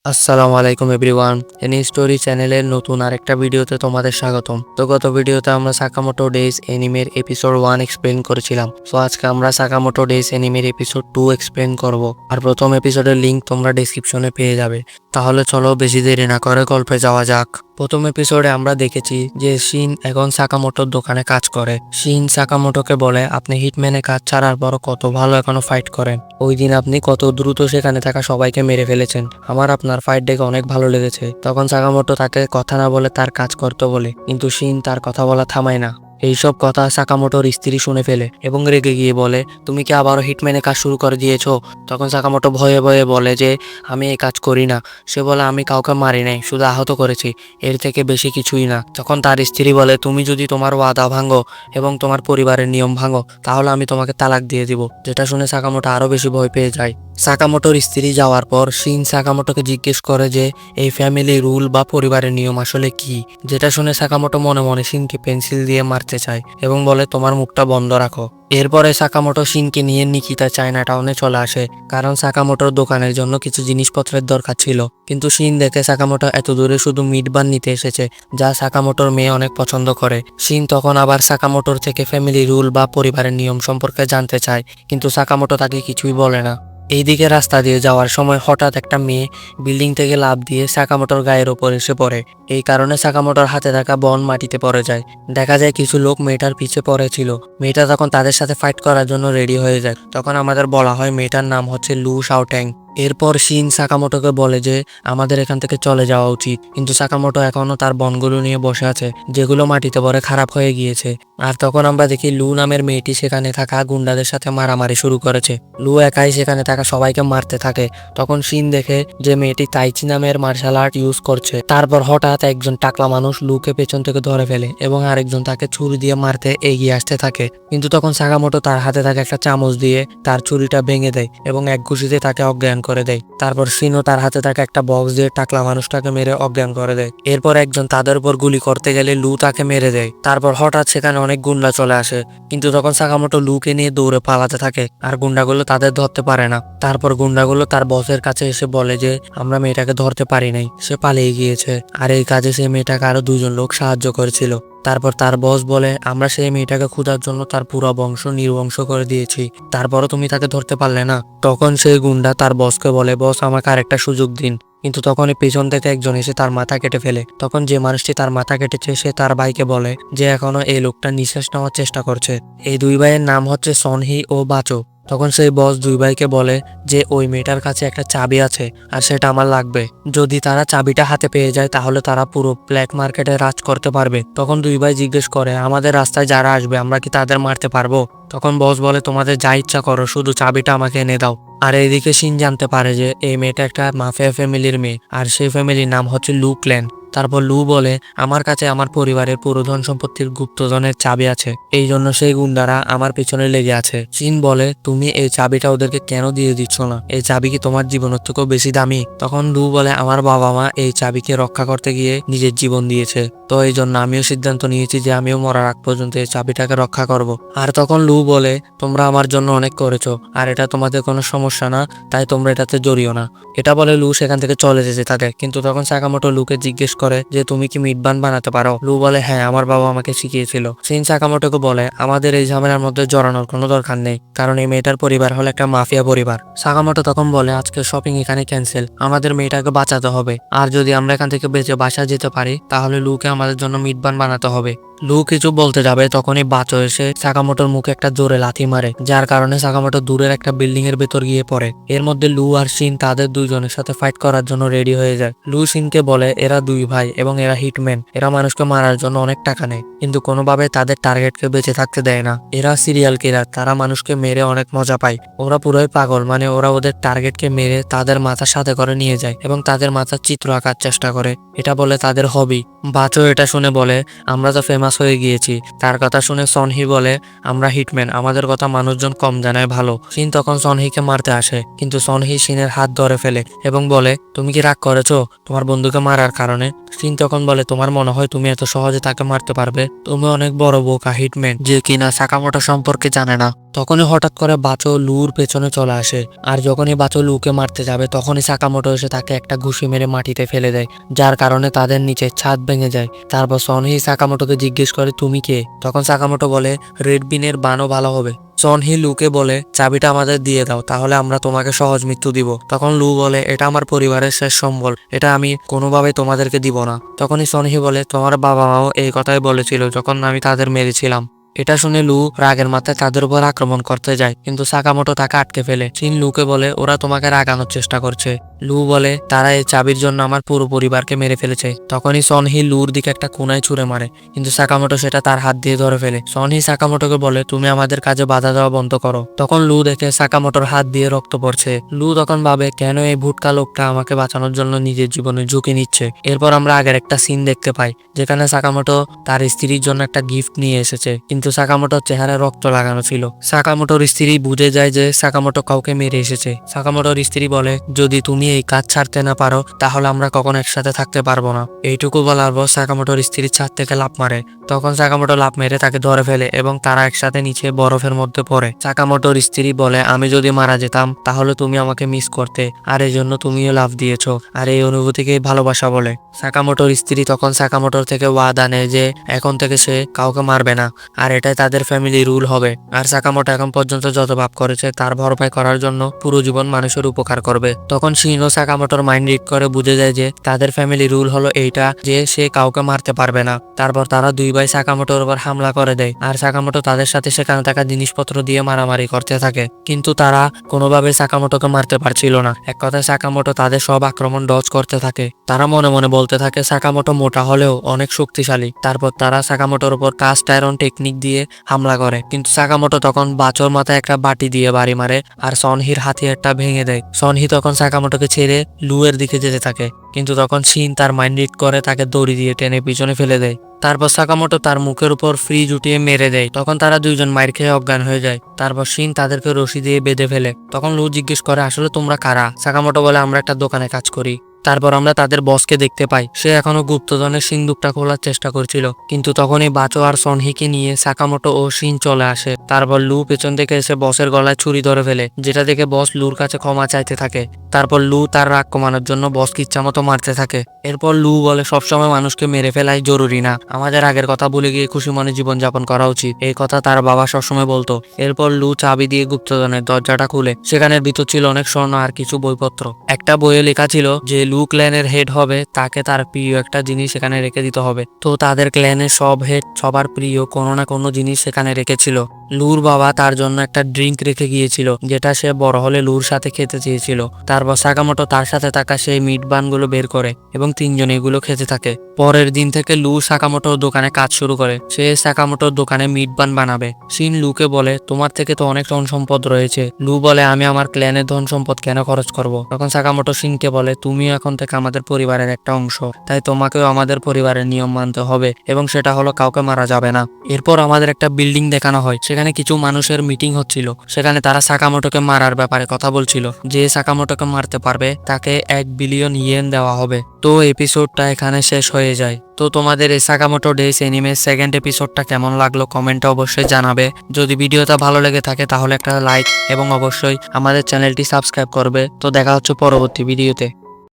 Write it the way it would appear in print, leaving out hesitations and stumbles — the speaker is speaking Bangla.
আসসালামু আলাইকুম এভরিওয়ান, এনি স্টোরি চ্যানেলের নতুন আরেকটা ভিডিওতে তোমাদের স্বাগতম। তো গত ভিডিওতে আমরা সাকামোটো ডেইজ এনিমের এপিসোড 1 এক্সপ্লেন করেছিলাম। সো আজকে আমরা সাকামোটো ডেইজ এনিমের এপিসোড 2 এক্সপ্লেন করব। আর প্রথম এপিসোডের লিংক তোমরা ডেসক্রিপশনে পেয়ে যাবে। তাহলে চলো বেশি দেরি না করে গল্পে যাওয়া যাক। প্রথম এপিসোডে আমরা দেখেছি যে শিন এখন সাকামোটোর দোকানে কাজ করে। শিন সাকামোটোকে বলে, আপনি হিটম্যানে কাজ ছাড়ার পর কত ভালো এখনো ফাইট করেন। ওই দিন আপনি কত দ্রুত সেখানে থাকা সবাইকে মেরে ফেলেছেন। আমার আপনার ফাইট দেখে অনেক ভালো লেগেছে। তখন সাকামোটো তাকে কথা না বলে তার কাজ করতে বলে, কিন্তু শিন তার কথা বলা থামায় না। এইসব কথা সাকামোটোর স্ত্রী শুনে ফেলে এবং রেগে গিয়ে বলে, তুমি কি আবারও হিটম্যানে কাজ শুরু করে দিয়েছো? তখন সাকামোটো ভয়ে ভয়ে বলে যে আমি এই কাজ করি না। সে বলে, আমি কাউকে মারি নাই, শুধু আহত করেছি, এর থেকে বেশি কিছুই না। তখন তার স্ত্রী বলে, তুমি যদি তোমার ওয়াদা ভাঙো এবং তোমার পরিবারের নিয়ম ভাঙো তাহলে আমি তোমাকে তালাক দিয়ে দিব। যেটা শুনে সাকামোটো আরো বেশি ভয় পেয়ে যায়। সাকামোটোর স্ত্রী যাওয়ার পর শিন সাকামোটোকে জিজ্ঞেস করে যে এই ফ্যামিলি রুল বা পরিবারের নিয়ম আসলে কি। যেটা শুনে সাকামোটো মনে মনে শিনকে পেন্সিল দিয়ে মারতে চায় এবং বলে, তোমার মুখটা বন্ধ রাখো। এরপরে সাকামোটো শিনকে নিয়ে নিকিতা চায়না টাউনে চলে আসে, কারণ সাকামোটোর দোকানের জন্য কিছু জিনিসপত্রের দরকার ছিল। কিন্তু শিন দেখে সাকামোটো এত দূরে শুধু মিট বান নিতে এসেছে, যা সাকামোটোর মেয়ে অনেক পছন্দ করে। শিন তখন আবার সাকামোটোর থেকে ফ্যামিলি রুল বা পরিবারের নিয়ম সম্পর্কে জানতে চায়, কিন্তু সাকামোটো তাকে কিছুই বলে না। এইদিকে রাস্তা দিয়ে যাওয়ার সময় হঠাৎ একটা মেয়ে বিল্ডিং থেকে লাফ দিয়ে সাকামোটোর গায়ের ওপর এসে পড়ে। এই কারণে সাকামোটোর হাতে থাকা বন মাটিতে পড়ে যায়। দেখা যায় কিছু লোক মেয়েটার পিছে পড়েছিল। মেয়েটা তখন তাদের সাথে ফাইট করার জন্য রেডি হয়ে যায়। তখন আমাদের বলা হয় মেয়েটার নাম হচ্ছে লু শাওট্যাং। এরপর শিন সাকামোটোকে বলে যে আমাদের এখান থেকে চলে যাওয়া উচিত, কিন্তু সাকামোটো এখনো তার বনগুলো নিয়ে বসে আছে, যেগুলো মাটিতে পড়ে খারাপ হয়ে গিয়েছে। আর তখন আমরা দেখি লু নামের মেয়েটি সেখানে থাকা গুন্ডাদের সাথে মারামারি শুরু করেছে। লু একাই সেখানে থাকা সবাইকে মারতে থাকে। তখন শিন দেখে যে মেয়েটি তাইচি নামের মার্শাল আর্ট ইউজ করছে। তারপর হঠাৎ একজন টাকলা মানুষ লুকে পেছন থেকে ধরে ফেলে এবং আরেকজন তাকে ছুরি দিয়ে মারতে এগিয়ে আসতে থাকে। কিন্তু তখন সাকামোটো তার হাতে থাকা একটা চামচ দিয়ে তার ছুরিটা ভেঙে দেয় এবং এক ঘুষিতে তাকে অজ্ঞান করে দেয়। তারপর শিনও তার হাতে থাকা একটা বক্স দিয়ে টাকলা মানুষটাকে মেরে অজ্ঞান করে দেয়। এরপর একজন তাদের উপর গুলি করতে গেলে লু তাকে মেরে দেয়। তারপর হঠাৎ সেখানে অনেক গুন্ডা চলে আসে, কিন্তু তখন সাকামোটো লুকে নিয়ে দৌড়ে পালাতে থাকে, আর গুন্ডাগুলো তাদের ধরতে পারে না। তারপর গুন্ডাগুলো তার বসের কাছে এসে বলে যে আমরা মেয়েটাকে ধরতে পারি নাই, সে পালিয়ে গিয়েছে, আর এই কাজে সে মেয়েটাকে আরো দুজন লোক সাহায্য করেছিল। তারপর তার বস বলে, আমরা সেই মেয়েটাকে খোঁজার জন্য তার পুরো বংশ নির্বংশ করে দিয়েছি, তারপরও তুমি তাকে ধরতে পারলে না। তখন সেই গুন্ডা তার বসকে বলে, বস আমাকে আরেকটা সুযোগ দিন। কিন্তু তখনই পেছন থেকে একজন এসে তার মাথা কেটে ফেলে। তখন যে মানুষটি তার মাথা কেটেছে সে তার ভাইকে বলে যে এখনো এই লোকটা নিঃশ্বাস নেওয়ার চেষ্টা করছে। এই দুই ভাইয়ের নাম হচ্ছে সনহি ও বাচো। তখন সেই বস দুই ভাইকে বলে যে ওই মেয়েটার কাছে একটা চাবি আছে আর সেটা আমার লাগবে। যদি তারা চাবিটা হাতে পেয়ে যায় তাহলে তারা পুরো ব্ল্যাক মার্কেটে রাজ করতে পারবে। তখন দুই ভাই জিজ্ঞেস করে, আমাদের রাস্তায় যারা আসবে আমরা কি তাদের মারতে পারবো? তখন বস বলে, তোমাদের যা ইচ্ছা করো, শুধু চাবিটা আমাকে এনে দাও। আর এইদিকে শিন জানতে পারে যে এই মেয়েটা একটা মাফিয়া ফ্যামিলির মেয়ে, আর সেই ফ্যামিলির নাম হচ্ছে লু ক্ল্যান। তারপর লু বলে, আমার কাছে আমার পরিবারের পুরো ধন সম্পত্তির গুপ্তধনের চাবি আছে, এই জন্য সেই গুন্ডারা আমার পিছনে লেগে আছে। শিন বলে, তুমি এই চাবিটা ওদেরকে কেন দিয়ে দিচ্ছ না? এই চাবি কি তোমার জীবনের থেকেও বেশি দামি? তখন লু বলে, আমার বাবা মা এই চাবিকে রক্ষা করতে গিয়ে নিজের জীবন দিয়েছে, তো এই জন্য আমিও সিদ্ধান্ত নিয়েছি যে আমিও মরার আগ পর্যন্ত এই চাবিটাকে রক্ষা করব। আর তখন লু বলে, তোমরা আমার জন্য অনেক করেছো আর এটা তোমাদের কোনো সমস্যা না, তাই তোমরা এটাতে জড়িও না। এটা বলে লু সেখান থেকে চলে যেতে থাকে। কিন্তু তখন সাকামোটো লুকে জিজ্ঞেস করে যে তুমি কি মিট বান বানাতে পারো? লু বলে, হ্যাঁ, আমার বাবা আমাকে শিখিয়েছিল। শিন সাকামোটোকে বলে, আমাদের এই ঝামেলার মধ্যে জড়ানোর কোনো দরকার নেই, কারণ এই মেয়েটার পরিবার হলো একটা মাফিয়া পরিবার। সাকামোটো তখন বলে, আজকে শপিং এখানে ক্যান্সেল, আমাদের মেয়েটাকে বাঁচাতে হবে, আর যদি আমরা এখান থেকে বেঁচে বাসা যেতে পারি তাহলে লুকে আমাদের জন্য মিট বান বানাতে হবে। লু কিছু বলতে যাবে তখনই বাচো এসে সাকামোটোর মুখে একটা জোরে লাথি মারে, যার কারণে সাকামোটো দূরের একটা বিল্ডিং এর ভেতর গিয়ে পড়ে। এর মধ্যে লু আর শিন তাদের দুইজনের সাথে ফাইট করার জন্য রেডি হয়ে যায়। লু শিনকে বলে এরা দুই ভাই এবং এরা হিটম্যান, এরা মানুষকে মারার জন্য অনেক টাকা নেয়, কিন্তু কোনোভাবে তাদের টার্গেটকে বেঁচে থাকতে দেয় না। এরা সিরিয়াল কিলার, তারা মানুষকে মেরে অনেক মজা পায়। ওরা পুরোই পাগল, মানে ওরা ওদের টার্গেটকে মেরে তাদের মাথা সাথে করে নিয়ে যায় এবং তাদের মাথার চিত্র আঁকার চেষ্টা করে, এটা বলে তাদের হবি। বাচো এটা শুনে বলে, আমরা তো ফেমাস হয়ে গিয়েছি। তার কথা শুনে সনহি বলে, আমরা হিটম্যান, আমাদের কথা মানুষজন কম জানায় ভালো। শিন তখন সনহিকে মারতে আসে, কিন্তু সনহি শিনের হাত ধরে ফেলে এবং বলে, তুমি কি রাগ করেছো তোমার বন্ধুকে মারার কারণে? শিন তখন বলে, তোমার মনে হয় তুমি এত সহজে তাকে মারতে পারবে? তুমি অনেক বড় বোকা হিটম্যান, যে কিনা সাকামোটো সম্পর্কে জানে না। তখনই হঠাৎ করে বাচো লুর পেছনে চলে আসে। আর যখনই বাচো লুকে মারতে যাবে তখনই সাকামোটো এসে তাকে একটা ঘুষি মেরে মাটিতে ফেলে দেয়, যার কারণে তাদের নিচে ছাদ ভেঙে যায়। তারপর সনহি সাকামোটোকে জিজ্ঞেস করে তুমি কে? তখন সাকামোটো বলে রেড বিনের বানও ভালো হবে। সনহি লুকে বলে চাবিটা আমাদের দিয়ে দাও, তাহলে আমরা তোমাকে সহজ মৃত্যু দিব। তখন লু বলে এটা আমার পরিবারের শেষ সম্বল, এটা আমি কোনোভাবে তোমাদেরকে দিব না। তখনই সনহি বলে তোমার বাবা মাও এই কথাই বলেছিল যখন আমি তাদের মেরেছিলাম। এটা শুনে লু রাগের মাথায় তাদের উপর আক্রমণ করতে যায়, কিন্তু সাকামোটো তাকে আটকে ফেলে। শিন লুকে বলে ওরা তোমাকে রাগানোর চেষ্টা করছে। লু বলে তারা এই চাবির জন্য আমার পুরো পরিবারকে মেরে ফেলেছে। তখনই সনহি লুর দিকে একটা কোনায় ছুঁড়ে মারে, কিন্তু সাকামোটো সেটা তার হাত দিয়ে ধরে ফেলে। সনহি সাকামোটোকে বলে তুমি আমাদের কাজে বাধা দেওয়া বন্ধ করো। তখন লু দেখে সাকামোটোর হাত দিয়ে রক্ত পড়ছে। লু তখন ভাবে কেন এই ভুটকা লোকটা আমাকে বাঁচানোর জন্য নিজের জীবনে ঝুঁকি নিচ্ছে। এরপর আমরা আগের একটা সিন দেখতে পাই যেখানে সাকামোটো তার স্ত্রীর জন্য একটা গিফট নিয়ে এসেছে, কিন্তু সাকামোটোর চেহারায় রক্ত লাগানো ছিল। সাকামোটোর স্ত্রী বুঝে যায় যে সাকামোটো কাউকে মেরে এসেছে। সাকামোটোর স্ত্রী বলে যদি তুমি এই কাজ ছাড়তে না পারো তাহলে আমরা কখনো একসাথে থাকতে পারবো না। এইটুকু বলার পর সাকামোটোর স্ত্রী ছাদ থেকে লাফ মারে। তখন সাকামোটো লাফ মেরে তাকে ধরে ফেলে এবং তারা একসাথে নিচে বরফের মধ্যে পড়ে। সাকামোটোর স্ত্রী বলে আমি যদি মারা যেতাম তাহলে তুমি আমাকে মিস করতে, আর এই জন্য তুমিও লাফ দিয়েছো, আর এই অনুভূতিকে ভালোবাসা বলে। সাকামোটোর স্ত্রী তখন সাকামোটোর থেকে ওয়াদা নেয় যে এখন থেকে সে কাউকে মারবে না, আর এটাই তাদের ফ্যামিলি রুল হবে। আর সাকামোটো এখন পর্যন্ত যত পাপ করেছে তার ভরপাই করার জন্য পুরো জীবন মানুষের উপকার করবে। তখন শিনো সাকামোটোর মাইন্ড রিড করে বুঝে যায় যে তাদের ফ্যামিলি রুল হলো এইটা যে সে কাউকে মারতে পারবে না। তারপর তারা দুই ভাই সাকামোটোর উপর হামলা করে দেয়, আর সাকামোটো তাদের সাথে সেখানে থাকা জিনিসপত্র দিয়ে মারামারি করতে থাকে, কিন্তু তারা কোনোভাবে সাকামোটোকে মারতে পারছিল না। এক কথায় সাকামোটো তাদের সব আক্রমণ ডজ করতে থাকে। তারা মনে মনে বলতে থাকে সাকামোটো মোটা হলেও অনেক শক্তিশালী। তারপর তারা সাকামোটোর উপর কাস্ট আয়রন টেকনিক দিয়ে হামলা করে, কিন্তু সাকামোটো তখন বাচোর মাথায় একটা বাটি দিয়ে বাড়ি মারে আর সনহির হাতিয়ারটা ভেঙে দেয়। সনহি তখন সাকামোটোকে ছেড়ে লুয়ের দিকে যেতে থাকে, কিন্তু তখন শিন তার মাইন্ড রিড করে তাকে দড়ি দিয়ে টেনে পিছনে ফেলে দেয়। তারপর সাকামোটো তার মুখের উপর ফ্রিজ উঠিয়ে মেরে দেয়। তখন তারা দুইজন মাইর খেয়ে অজ্ঞান হয়ে যায়। তারপর শিন তাদেরকে রশি দিয়ে বেঁধে ফেলে। তখন লু জিজ্ঞেস করে আসলে তোমরা কারা? সাকামোটো বলে আমরা একটা দোকানে কাজ করি। তারপর আমরা তাদের বসকে দেখতে পাই, সে এখনো গুপ্তধনের সিন্দুকটা খোলার চেষ্টা করছিল, কিন্তু তখনই বাচো আর সনহিকে নিয়ে সাকামোটো ও শিন চলে আসে। তারপর লু পেছন থেকে এসে বসের গলায় ছুরি ধরে ফেলে, যেটা দেখে বস লুর কাছে ক্ষমা চাইতে থাকে। তারপর লু তার রাগ কমানোর জন্য বসকে ইচ্ছামতো মারতে থাকে। এরপর লু বলে সবসময় মানুষকে মেরে ফেলাই জরুরি না, আমাদের আগের কথা ভুলে গিয়ে খুশি মনে জীবনযাপন করা উচিত। এই কথা তার বাবা সবসময় বলতো। এরপর লু চাবি দিয়ে গুপ্তধনের দরজাটা খুলে সেখানের ভিতর ছিল অনেক স্বর্ণ আর কিছু বইপত্র। একটা বইয়ে লেখা ছিল যে লু ক্ল্যানের হেড হবে তাকে তার প্রিয় একটা জিনিস সেখানে রেখে দিতে হবে। তো তাদের ক্ল্যানের সব হেড সবার প্রিয় কোনো না কোনো জিনিস সেখানে রেখেছিল। লুর বাবা তার জন্য একটা ড্রিঙ্ক রেখে গিয়েছিল যেটা সে বড় হলে লুর সাথে খেতে চেয়েছিল। তারপর সাকামোটো তার সাথে থাকা সেই মিট বানগুলো বের করে এবং তিনজন এগুলো খেতে থাকে। পরের দিন থেকে লু সাকামোটোর দোকানে কাজ শুরু করে। সে সাকামোটোর দোকানে মিট বান বানাবে। শিন লুকে বলে তোমার থেকে তো অনেক ধন সম্পদ রয়েছে। লু বলে আমি আমার ক্ল্যানের ধন সম্পদ কেন খরচ করব। তখন সাকামোটো শিনকে বলে তুমিও এখন থেকে আমাদের পরিবারের একটা অংশ, তাই তোমাকেও আমাদের পরিবারের নিয়ম মানতে হবে এবং সেটা হলো কাউকে মারা যাবে না। এরপর আমাদের একটা বিল্ডিং দেখানো হয়, সেখানে কিছু মানুষের মিটিং হচ্ছিল। সেখানে তারা সাকামোটোকে মারার ব্যাপারে কথা বলছিল। যে সাকামোটোকে মারতে পারবে তাকে 1 বিলিয়ন ইয়েন দেওয়া হবে। তো এপিসোডটা এখানে শেষ হয়ে যায়। তো তোমাদের এই সাকামোটো ডেইস এনিমের সেকেন্ড এপিসোডটা কেমন লাগলো কমেন্টে অবশ্যই জানাবে। যদি ভিডিওটা ভালো লেগে থাকে তাহলে একটা লাইক এবং অবশ্যই আমাদের চ্যানেলটি সাবস্ক্রাইব করবে। তো দেখা হচ্ছে পরবর্তী ভিডিওতে।